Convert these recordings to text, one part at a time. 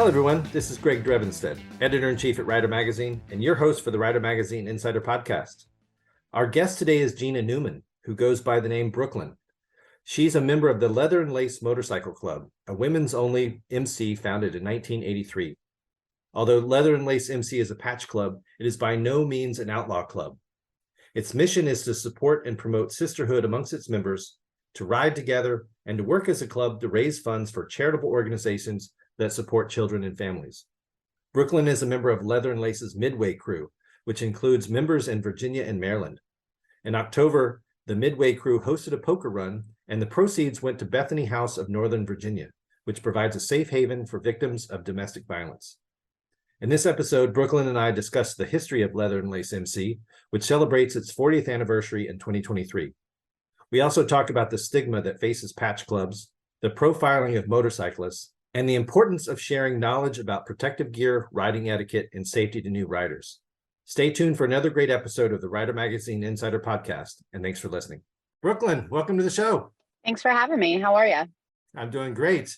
Hello, everyone. This is Greg Drevenstedt, editor-in-chief at Rider Magazine, and your host for the Rider Magazine Insider Podcast. Our guest today is Gina Neumann, who goes by the name Brooklyn. She's a member of the Leather and Lace Motorcycle Club, a women's-only MC founded in 1983. Although Leather and Lace MC is a patch club, it is by no means an outlaw club. Its mission is to support and promote sisterhood amongst its members, to ride together, and to work as a club to raise funds for charitable organizations that support children and families. Brooklyn is a member of Leather and Lace's Midway Crue, which includes members in Virginia and Maryland. In October, the Midway Crue hosted a poker run, and the proceeds went to Bethany House of Northern Virginia, which provides a safe haven for victims of domestic violence. In this episode, Brooklyn and I discussed the history of Leather and Lace MC, which celebrates its 40th anniversary in 2023. We also talked about the stigma that faces patch clubs, the profiling of motorcyclists, and the importance of sharing knowledge about protective gear, riding etiquette, and safety to new riders. Stay tuned for another great episode of the Rider Magazine Insider Podcast, and thanks for listening. Brooklyn, welcome to the show. Thanks for having me. How are you? I'm doing great.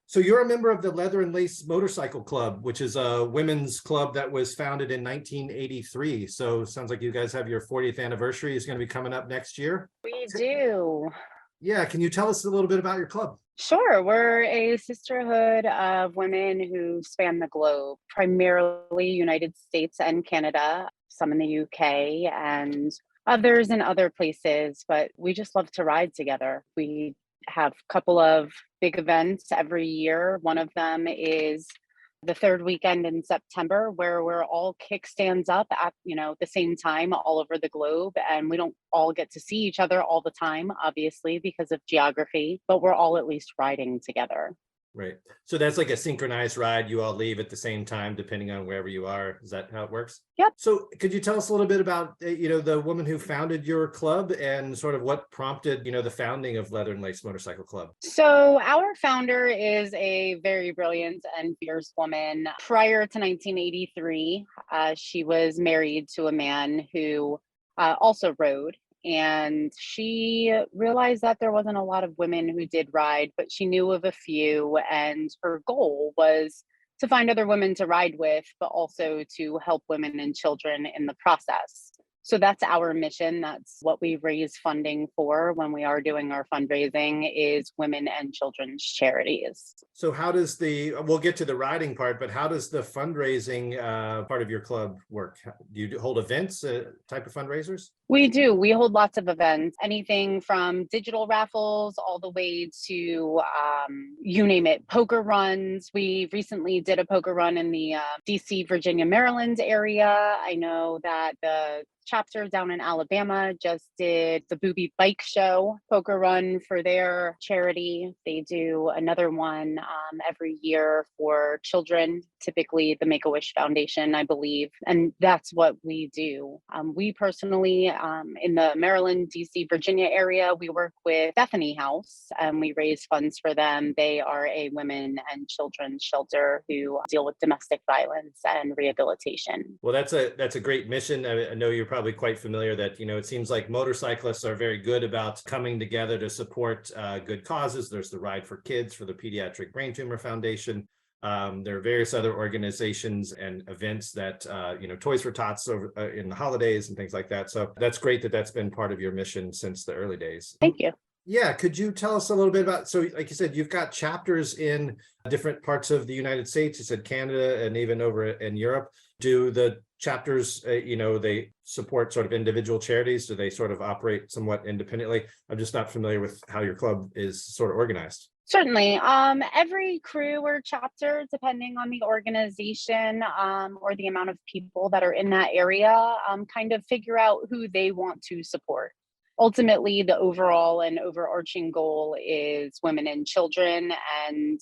So you're a member of the Leather and Lace Motorcycle Club, which is a women's club that was founded in 1983. So it sounds like you guys have your 40th anniversary is going to be coming up next year. We do. Yeah, can you tell us a little bit about your club? Sure. We're a sisterhood of women who span the globe, primarily United States and Canada, some in the UK and others in other places, but we just love to ride together. We have a couple of big events every year. One of them is the third weekend in September, where we're all kickstands up at the same time all over the globe, and we don't all get to see each other all the time, obviously, because of geography, but we're all at least riding together. Right. So that's like a synchronized ride. You all leave at the same time, depending on wherever you are. Is that how it works? Yep. So could you tell us a little bit about, the woman who founded your club and sort of what prompted, the founding of Leather and Lace Motorcycle Club? So our founder is a very brilliant and fierce woman. Prior to 1983, she was married to a man who also rode. And she realized that there wasn't a lot of women who did ride, but she knew of a few. And her goal was to find other women to ride with, but also to help women and children in the process. So that's our mission. That's what we raise funding for when we are doing our fundraising, is women and children's charities. So how does we'll get to the riding part, but how does the fundraising part of your club work? Do you hold events, type of fundraisers? We do. We hold lots of events, anything from digital raffles all the way to, you name it, poker runs. We recently did a poker run in the DC, Virginia, Maryland area. I know that the chapter down in Alabama just did the Booby Bike Show poker run for their charity. They do another one every year for children, typically the Make-A-Wish Foundation, I believe. And that's what we do. We personally, in the Maryland, DC, Virginia area, we work with Bethany House and we raise funds for them. They are a women and children's shelter who deal with domestic violence and rehabilitation. Well, that's a great mission. I know you're probably quite familiar that, it seems like motorcyclists are very good about coming together to support good causes. There's the Ride for Kids for the Pediatric Brain Tumor Foundation. There are various other organizations and events that, Toys for Tots over in the holidays and things like that. So that's great that that's been part of your mission since the early days. Thank you. Yeah, could you tell us a little bit about, so like you said, you've got chapters in different parts of the United States, you said Canada and even over in Europe. Do the chapters, they support sort of individual charities? Do they sort of operate somewhat independently? I'm just not familiar with how your club is sort of organized. Certainly. Every crew or chapter, depending on the organization or the amount of people that are in that area, kind of figure out who they want to support. Ultimately, the overall and overarching goal is women and children, and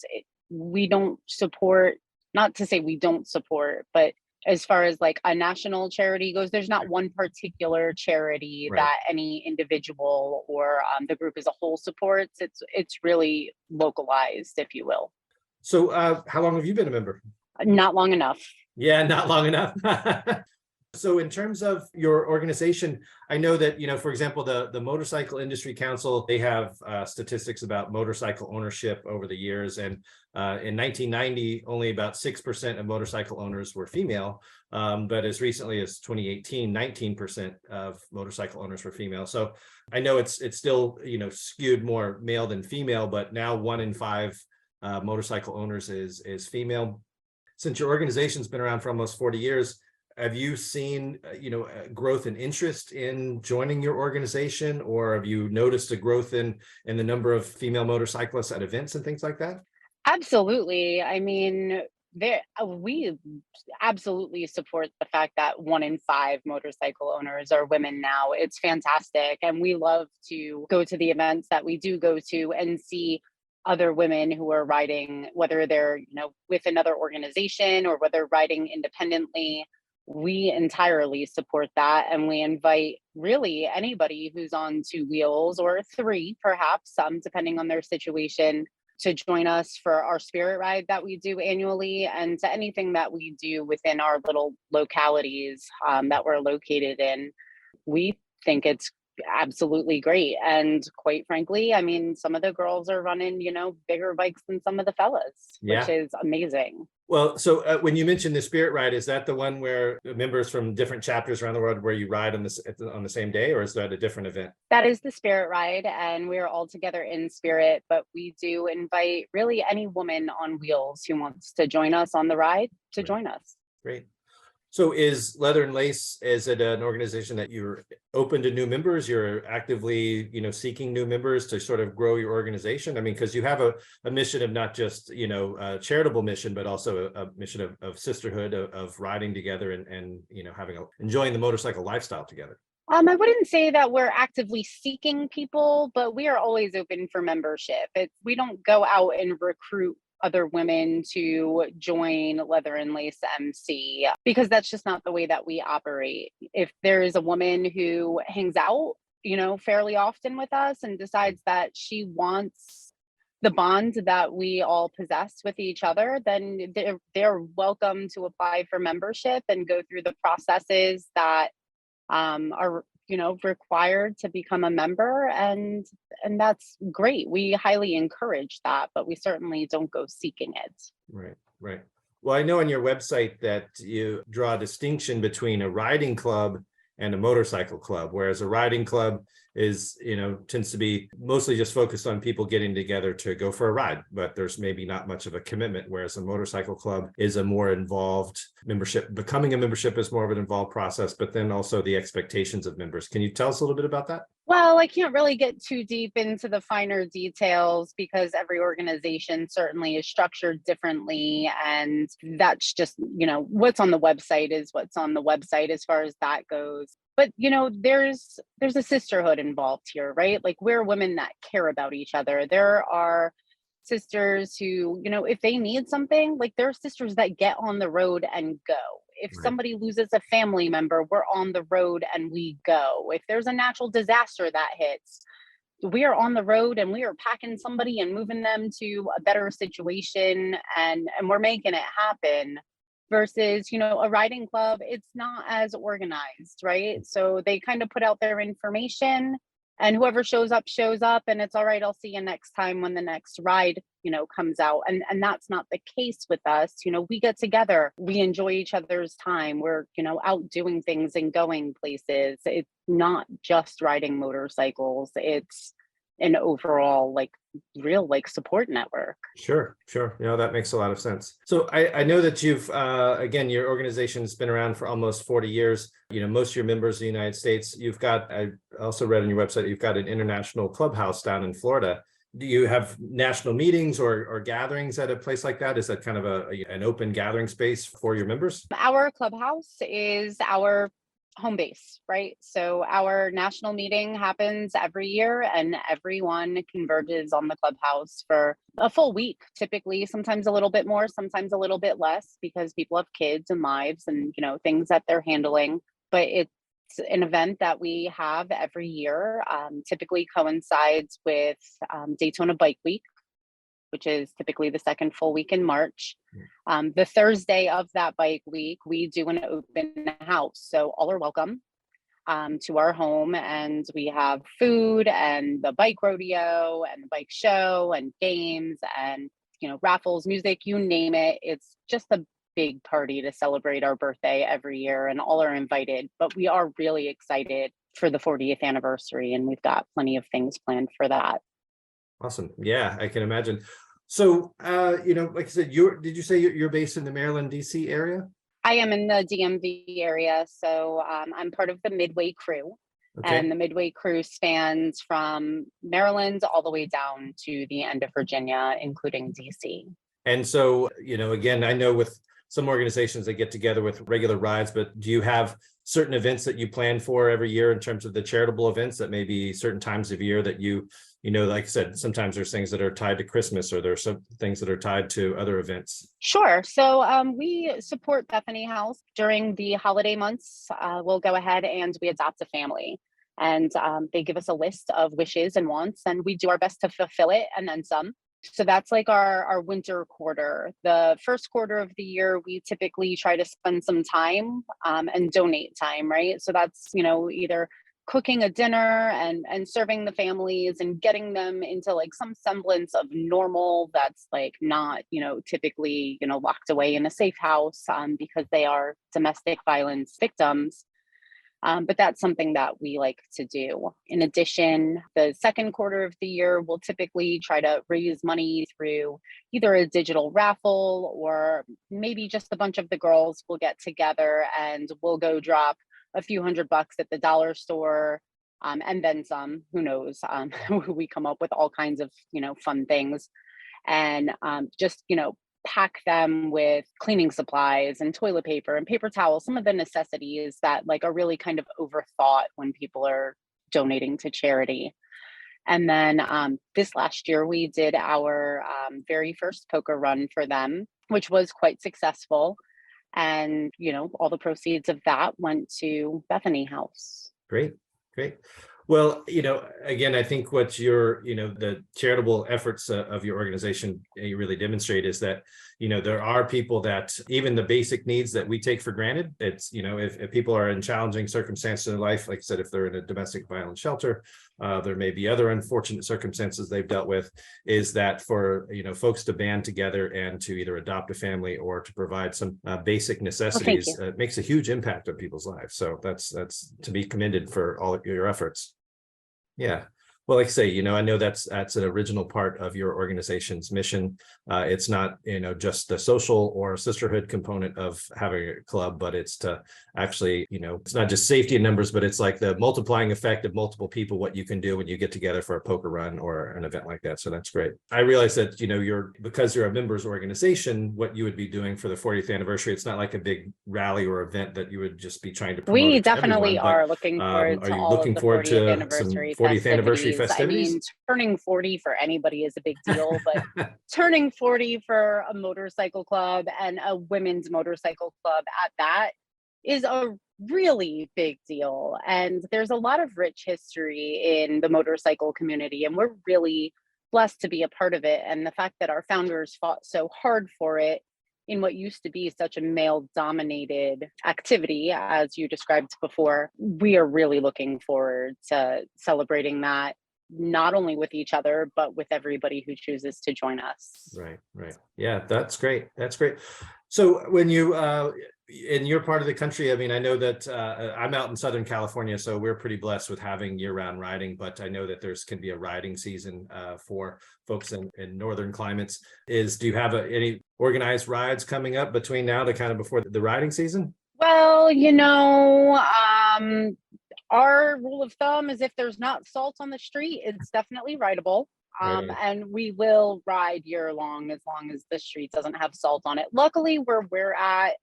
we don't support, not to say we don't support, but as far as like a national charity goes, there's not one particular charity Right. that any individual or the group as a whole supports. It's really localized, if you will. So how long have you been a member? Not long enough. Yeah, not long enough. So in terms of your organization, I know that, for example, the Motorcycle Industry Council, they have statistics about motorcycle ownership over the years. And in 1990, only about 6% of motorcycle owners were female. But as recently as 2018, 19% of motorcycle owners were female. So I know it's still, skewed more male than female, but now 1 in 5 motorcycle owners is female. Since your organization's been around for almost 40 years, have you seen, growth and interest in joining your organization, or have you noticed a growth in the number of female motorcyclists at events and things like that? Absolutely. I mean, we absolutely support the fact that 1 in 5 motorcycle owners are women now. It's fantastic. And we love to go to the events that we do go to and see other women who are riding, whether they're, with another organization or whether riding independently. We entirely support that. And we invite really anybody who's on 2 wheels or 3, perhaps, depending on their situation, to join us for our spirit ride that we do annually, and to anything that we do within our little localities that we're located in. We think it's absolutely great. And quite frankly, I mean, some of the girls are running, bigger bikes than some of the fellas, which Yeah. is amazing. Well, so when you mentioned the Spirit Ride, is that the one where members from different chapters around the world where you ride on the same day, or is that a different event? That is the spirit ride, and we're all together in spirit, but we do invite really any woman on wheels who wants to join us on the ride to Right. join us. Great. So is Leather and Lace, is it an organization that you're open to new members? You're actively, seeking new members to sort of grow your organization? I mean, because you have a mission of not just, a charitable mission, but also a mission of sisterhood, of riding together and enjoying the motorcycle lifestyle together. I wouldn't say that we're actively seeking people, but we are always open for membership. We don't go out and recruit other women to join Leather and Lace MC, because that's just not the way that we operate. If there is a woman who hangs out, fairly often with us and decides that she wants the bond that we all possess with each other, then they're welcome to apply for membership and go through the processes that are required to become a member, and that's great. We highly encourage that, but we certainly don't go seeking it. Right. Well, I know on your website that you draw a distinction between a riding club and a motorcycle club, whereas a riding club is, tends to be mostly just focused on people getting together to go for a ride, but there's maybe not much of a commitment, whereas a motorcycle club is a more involved membership. Becoming a membership is more of an involved process, but then also the expectations of members. Can you tell us a little bit about that? Well, I can't really get too deep into the finer details because every organization certainly is structured differently. And that's just, what's on the website is what's on the website as far as that goes. But, there's a sisterhood involved here, right? Like, we're women that care about each other. There are sisters who, if they need something, like, there are sisters that get on the road and go. If Right. somebody loses a family member, we're on the road and we go. If there's a natural disaster that hits, we are on the road and we are packing somebody and moving them to a better situation, and we're making it happen. Versus, a riding club, it's not as organized, right? So they kind of put out their information, and whoever shows up, and it's all right, I'll see you next time when the next ride comes out. And that's not the case with us. We get together, we enjoy each other's time, we're out doing things and going places. It's not just riding motorcycles, it's an overall real support network. Sure. That makes a lot of sense. So I know that you've, again, your organization has been around for almost 40 years. Most of your members in the United States. You've got, I also read on your website, you've got an international clubhouse down in Florida. Do you have national meetings or gatherings at a place like that? Is that kind of an open gathering space for your members? Our clubhouse is our home base, right? So our national meeting happens every year, and everyone converges on the clubhouse for a full week, typically, sometimes a little bit more, sometimes a little bit less, because people have kids and lives and, things that they're handling. But it's an event that we have every year, typically coincides with Daytona Bike Week, which is typically the second full week in March. The Thursday of that bike week, we do an open house. So all are welcome to our home, and we have food and the bike rodeo and the bike show and games and, raffles, music, you name it. It's just a big party to celebrate our birthday every year, and all are invited. But we are really excited for the 40th anniversary, and we've got plenty of things planned for that. Awesome. Yeah, I can imagine. So, like I said, did you say you're based in the Maryland, DC area? I am in the DMV area, so I'm part of the Midway Crue. Okay. And the Midway Crue spans from Maryland all the way down to the end of Virginia, including DC. And so, again, I know with some organizations they get together with regular rides, but do you have certain events that you plan for every year in terms of the charitable events that may be certain times of year that like I said, sometimes there's things that are tied to Christmas, or there's some things that are tied to other events? Sure. So we support Bethany House during the holiday months. We'll go ahead and we adopt a family, and they give us a list of wishes and wants, and we do our best to fulfill it and then some. So that's like our winter quarter. The first quarter of the year, we typically try to spend some time and donate time, right? So that's, either cooking a dinner and serving the families and getting them into like some semblance of normal that's like not, typically, locked away in a safe house because they are domestic violence victims. But that's something that we like to do. In addition, the second quarter of the year, we'll typically try to raise money through either a digital raffle, or maybe just a bunch of the girls will get together and we'll go drop a few $100 at the dollar store, and then some. Who knows? We come up with all kinds of, fun things, and just, pack them with cleaning supplies and toilet paper and paper towels, some of the necessities that like are really kind of overthought when people are donating to charity. And then this last year, we did our very first poker run for them, which was quite successful. And, all the proceeds of that went to Bethany House. Great. Well, again, I think what the charitable efforts of your organization you really demonstrate is that, there are people that even the basic needs that we take for granted, it's, if people are in challenging circumstances in their life, like I said, if they're in a domestic violence shelter, there may be other unfortunate circumstances they've dealt with, is that for, folks to band together and to either adopt a family or to provide some basic necessities, makes a huge impact on people's lives. So that's to be commended for all of your efforts. Yeah. Well, like I say, I know that's an original part of your organization's mission. It's not, just the social or sisterhood component of having a club, but it's to actually, it's not just safety in numbers, but it's like the multiplying effect of multiple people, what you can do when you get together for a poker run or an event like that. So that's great. I realize that, because you're a members organization, what you would be doing for the 40th anniversary, it's not like a big rally or event that you would just be trying to promote. We definitely are looking forward to all of the 40th anniversary festivities. I mean, turning 40 for anybody is a big deal, but turning 40 for a motorcycle club, and a women's motorcycle club at that, is a really big deal. And there's a lot of rich history in the motorcycle community, and we're really blessed to be a part of it. And the fact that our founders fought so hard for it in what used to be such a male-dominated activity, as you described before, we are really looking forward to celebrating that, not only with each other, but with everybody who chooses to join us. Right. Yeah, that's great. So when you, in your part of the country, I mean, I know that I'm out in Southern California, so we're pretty blessed with having year-round riding, but I know that can be a riding season for folks in northern climates. Do you have any organized rides coming up between now to kind of before the riding season? Well, our rule of thumb is if there's not salt on the street, it's definitely rideable. And we will ride year long as the street doesn't have salt on it. Luckily, where we're at,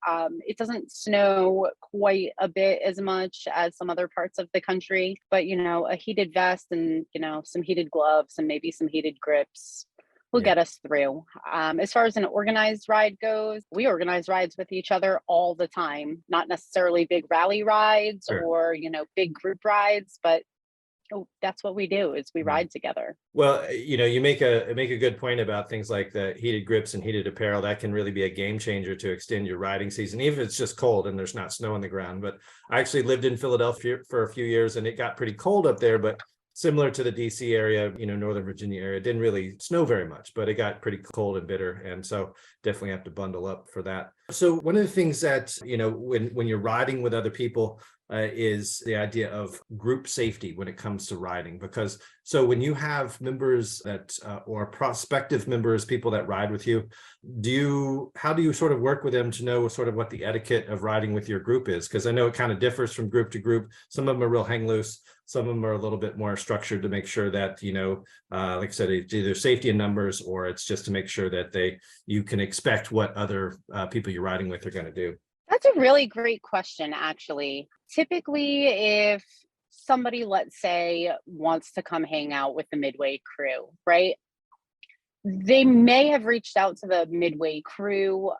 it doesn't snow quite a bit as much as some other parts of the country. But, a heated vest and, some heated gloves and maybe some heated grips will get us through. As far as an organized ride goes, we organize rides with each other all the time, not necessarily big rally rides or, big group rides, but Oh, that's what we do is we ride together. Well, you make a good point about things like the heated grips and heated apparel. That can really be a game changer to extend your riding season, even if it's just cold and there's not snow on the ground. But I actually lived in Philadelphia for a few years, and it got pretty cold up there, but similar to the DC area, Northern Virginia area, it didn't really snow very much, but it got pretty cold and bitter. And so definitely have to bundle up for that. So one of the things that, when you're riding with other people, is the idea of group safety when it comes to riding. Because so when you have members that or prospective members, people that ride with you, how do you sort of work with them to know sort of what the etiquette of riding with your group is? Because I know it kind of differs from group to group. Some of them are real hang loose. Some of them are a little bit more structured to make sure that, like I said, it's either safety in numbers, or it's just to make sure that you can expect what other people you're riding with are going to do. That's a really great question, actually. Typically, if somebody, let's say, wants to come hang out with the Midway Crue, right? They may have reached out to the Midway Crue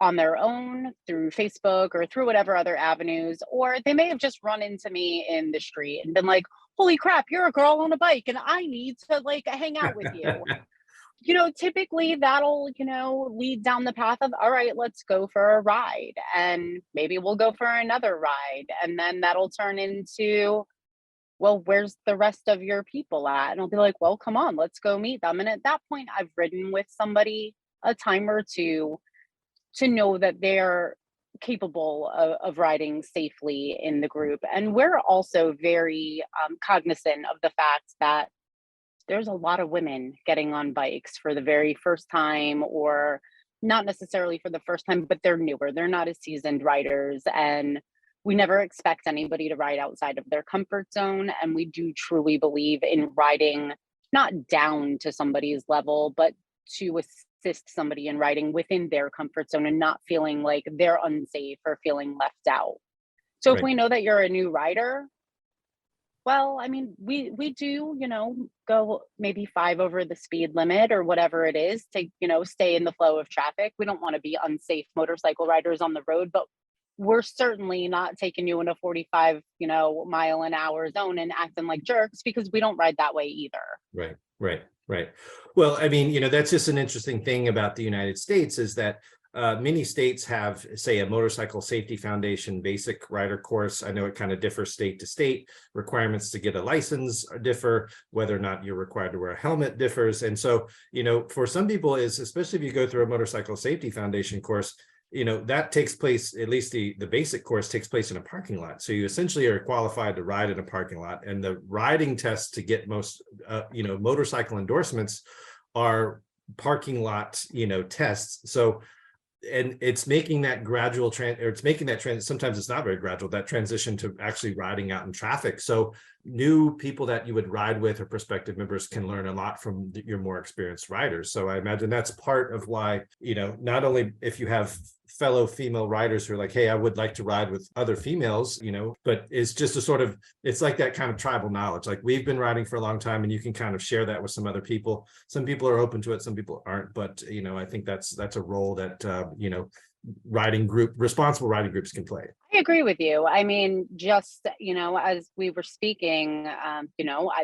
on their own through Facebook or through whatever other avenues, or they may have just run into me in the street and been like, holy crap, you're a girl on a bike and I need to like hang out with you. Typically that'll, lead down the path of, all right, let's go for a ride. And maybe we'll go for another ride. And then that'll turn into, well, where's the rest of your people at? And I'll be like, well, come on, let's go meet them. And at that point, I've ridden with somebody a time or two to know that they're capable of riding safely in the group. And we're also very cognizant of the fact that there's a lot of women getting on bikes for the very first time, or not necessarily for the first time, but they're newer. They're not as seasoned riders. And we never expect anybody to ride outside of their comfort zone. And we do truly believe in riding not down to somebody's level, but to assist somebody in riding within their comfort zone and not feeling like they're unsafe or feeling left out. So if Right. we know that you're a new rider, well, I mean, we do, go maybe 5 over the speed limit or whatever it is to, stay in the flow of traffic. We don't want to be unsafe motorcycle riders on the road, but we're certainly not taking you in a 45, mile an hour zone and acting like jerks, because we don't ride that way either. Right. Well, I mean, that's just an interesting thing about the United States is that many states have, say, a motorcycle safety foundation basic rider course. I know it kind of differs state to state. Requirements to get a license differ. Whether or not you're required to wear a helmet differs. And so, for some people, especially if you go through a motorcycle safety foundation course, that takes place, at least the basic course takes place in a parking lot. So you essentially are qualified to ride in a parking lot. And the riding tests to get most, motorcycle endorsements are parking lot, tests. So, and it's making that gradual sometimes it's not very gradual, that transition to actually riding out in traffic. So new people that you would ride with or prospective members can learn a lot from your more experienced riders. So I imagine that's part of why, not only if you have fellow female riders who are like, hey, I would like to ride with other females, but it's just it's like that kind of tribal knowledge. Like, we've been riding for a long time and you can kind of share that with some other people. Some people are open to it, some people aren't, but I think that's a role that responsible riding groups can play. I agree with you. I mean, just, as we were speaking,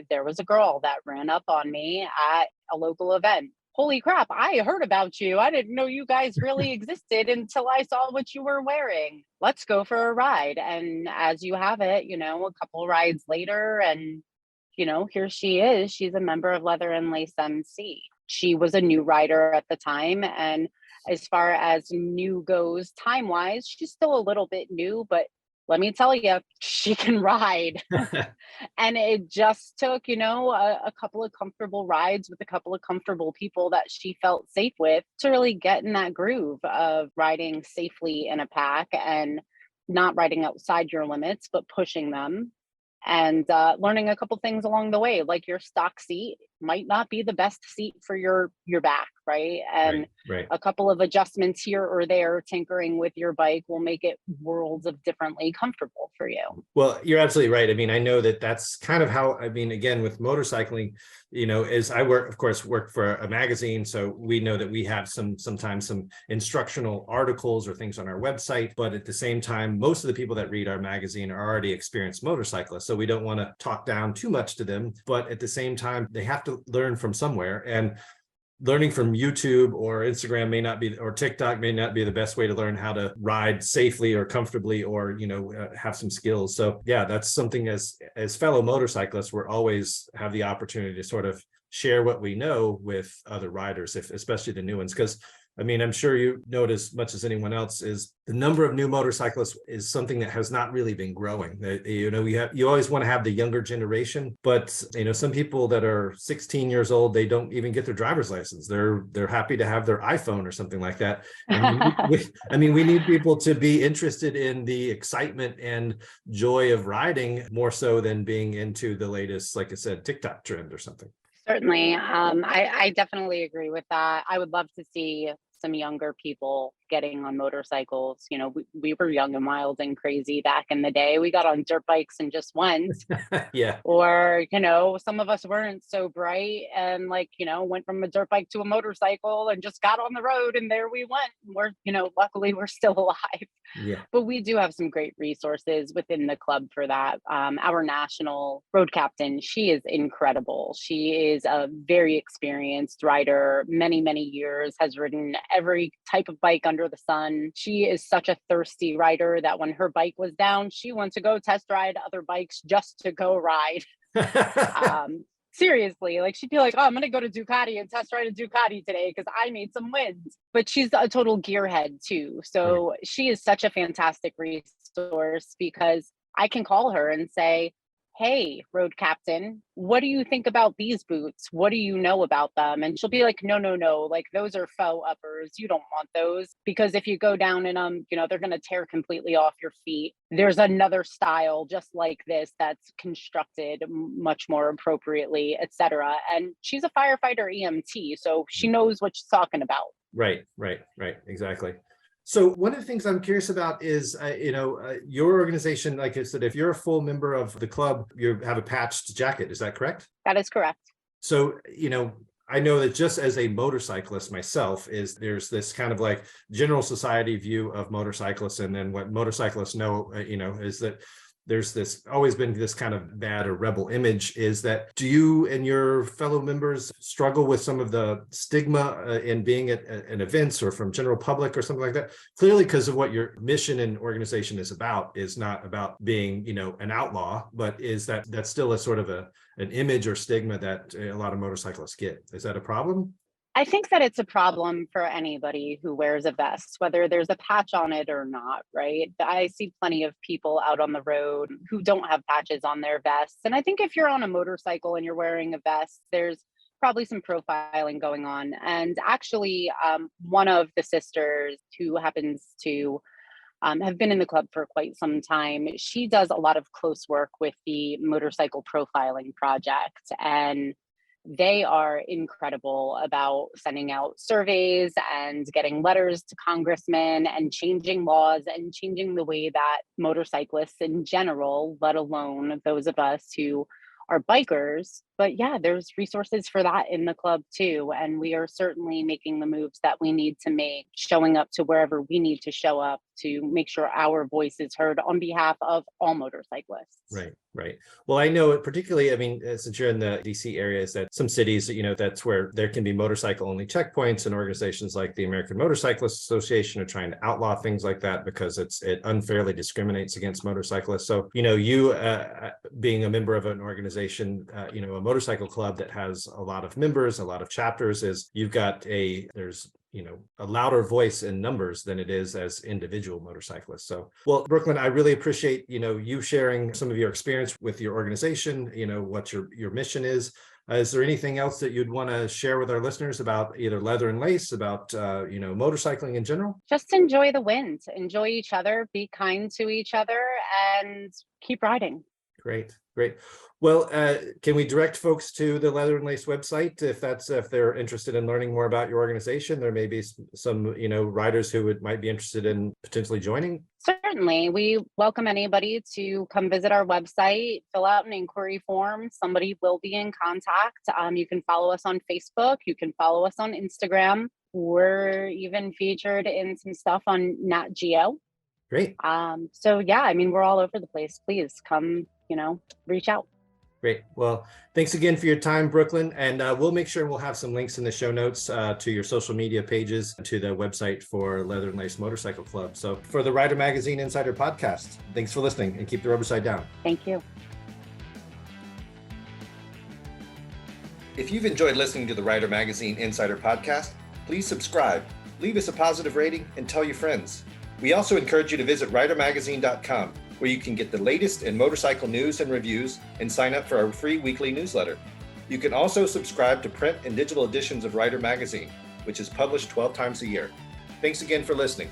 there was a girl that ran up on me at a local event. Holy crap, I heard about you. I didn't know you guys really existed until I saw what you were wearing. Let's go for a ride. And as you have it, a couple rides later, and, here she is. She's a member of Leather and Lace MC. She was a new rider at the time. And as far as new goes time wise, she's still a little bit new, but let me tell you, she can ride. And it just took, a couple of comfortable rides with a couple of comfortable people that she felt safe with to really get in that groove of riding safely in a pack and not riding outside your limits, but pushing them, and learning a couple things along the way, like your stock seat might not be the best seat for your back, right? And Right. a couple of adjustments here or there, tinkering with your bike will make it worlds of differently comfortable for you. Well, you're absolutely right. I mean, I know that that's kind of how, I mean, again, with motorcycling, as I work for a magazine. So we know that we have sometimes some instructional articles or things on our website, but at the same time, most of the people that read our magazine are already experienced motorcyclists. So we don't want to talk down too much to them, but at the same time, they have to learn from somewhere. And learning from YouTube or Instagram may not be, or TikTok may not be the best way to learn how to ride safely or comfortably, or, have some skills. So yeah, that's something as fellow motorcyclists, we're always have the opportunity to sort of share what we know with other riders, especially the new ones. Because I mean, I'm sure you note as much as anyone else is the number of new motorcyclists is something that has not really been growing. You always want to have the younger generation, but some people that are 16 years old, they don't even get their driver's license. They're happy to have their iPhone or something like that. And we need people to be interested in the excitement and joy of riding more so than being into the latest, like I said, TikTok trend or something. Certainly. I definitely agree with that. I would love to see some younger people getting on motorcycles. We were young and wild and crazy back in the day. We got on dirt bikes and just went. Yeah. Or, some of us weren't so bright and went from a dirt bike to a motorcycle and just got on the road and there we went. We're, luckily we're still alive. Yeah. But we do have some great resources within the club for that. Our national road captain, she is incredible. She is a very experienced rider, many, many years, has ridden every type of bike under the sun. She is such a thirsty rider that when her bike was down, she went to go test ride other bikes just to go ride. Seriously, she'd be like, oh, I'm gonna go to Ducati and test ride a Ducati today because I made some wins. But she's a total gearhead too. So she is such a fantastic resource because I can call her and say, hey, road captain, what do you think about these boots? What do you know about them? And she'll be like, no, those are faux uppers. You don't want those because if you go down in them, they're going to tear completely off your feet. There's another style just like this that's constructed much more appropriately, etc. And she's a firefighter EMT, so she knows what she's talking about. Right. Exactly. So one of the things I'm curious about is, your organization, like I said, if you're a full member of the club, you have a patched jacket. Is that correct? That is correct. So, I know that just as a motorcyclist myself, there's this kind of like general society view of motorcyclists. And then what motorcyclists know, is that there's always been this kind of bad or rebel image. Is that, do you and your fellow members struggle with some of the stigma in being at events or from general public or something like that? Clearly, because of what your mission and organization is not about being, an outlaw, but that's still a sort of an image or stigma that a lot of motorcyclists get. Is that a problem? I think that it's a problem for anybody who wears a vest, whether there's a patch on it or not, right? I see plenty of people out on the road who don't have patches on their vests. And I think if you're on a motorcycle and you're wearing a vest, there's probably some profiling going on. And actually, one of the sisters who happens to have been in the club for quite some time, she does a lot of close work with the Motorcycle Profiling Project. And they are incredible about sending out surveys and getting letters to congressmen and changing laws and changing the way that motorcyclists in general, let alone those of us who are bikers. But yeah, there's resources for that in the club too. And we are certainly making the moves that we need to make, showing up to wherever we need to show up to make sure our voice is heard on behalf of all motorcyclists. Right. Well, I know particularly, I mean, since you're in the DC area, is that some cities, that's where there can be motorcycle only checkpoints, and organizations like the American Motorcyclists Association are trying to outlaw things like that because it unfairly discriminates against motorcyclists. So, you being a member of an organization, a motorcycle club that has a lot of members, a lot of chapters, is you've got there's a louder voice in numbers than it is as individual motorcyclists. So, well, Brooklyn, I really appreciate, you sharing some of your experience with your organization, what your mission is. Is there anything else that you'd want to share with our listeners about either Leather and Lace, about, motorcycling in general? Just enjoy the wind, enjoy each other, be kind to each other, and keep riding. Great, great. Well, can we direct folks to the Leather and Lace website if they're interested in learning more about your organization? There may be some riders who might be interested in potentially joining. Certainly, we welcome anybody to come visit our website, fill out an inquiry form. Somebody will be in contact. You can follow us on Facebook. You can follow us on Instagram. We're even featured in some stuff on Nat Geo. Great. So yeah, I mean, we're all over the place. Please come, reach out. Great. Well, thanks again for your time, Brooklyn. And we'll make sure we'll have some links in the show notes to your social media pages, to the website for Leather and Lace Motorcycle Club. So for the Rider Magazine Insider Podcast, thanks for listening, and keep the rubber side down. Thank you. If you've enjoyed listening to the Rider Magazine Insider Podcast, please subscribe, leave us a positive rating, and tell your friends. We also encourage you to visit ridermagazine.com, where you can get the latest in motorcycle news and reviews and sign up for our free weekly newsletter. You can also subscribe to print and digital editions of Rider Magazine, which is published 12 times a year. Thanks again for listening.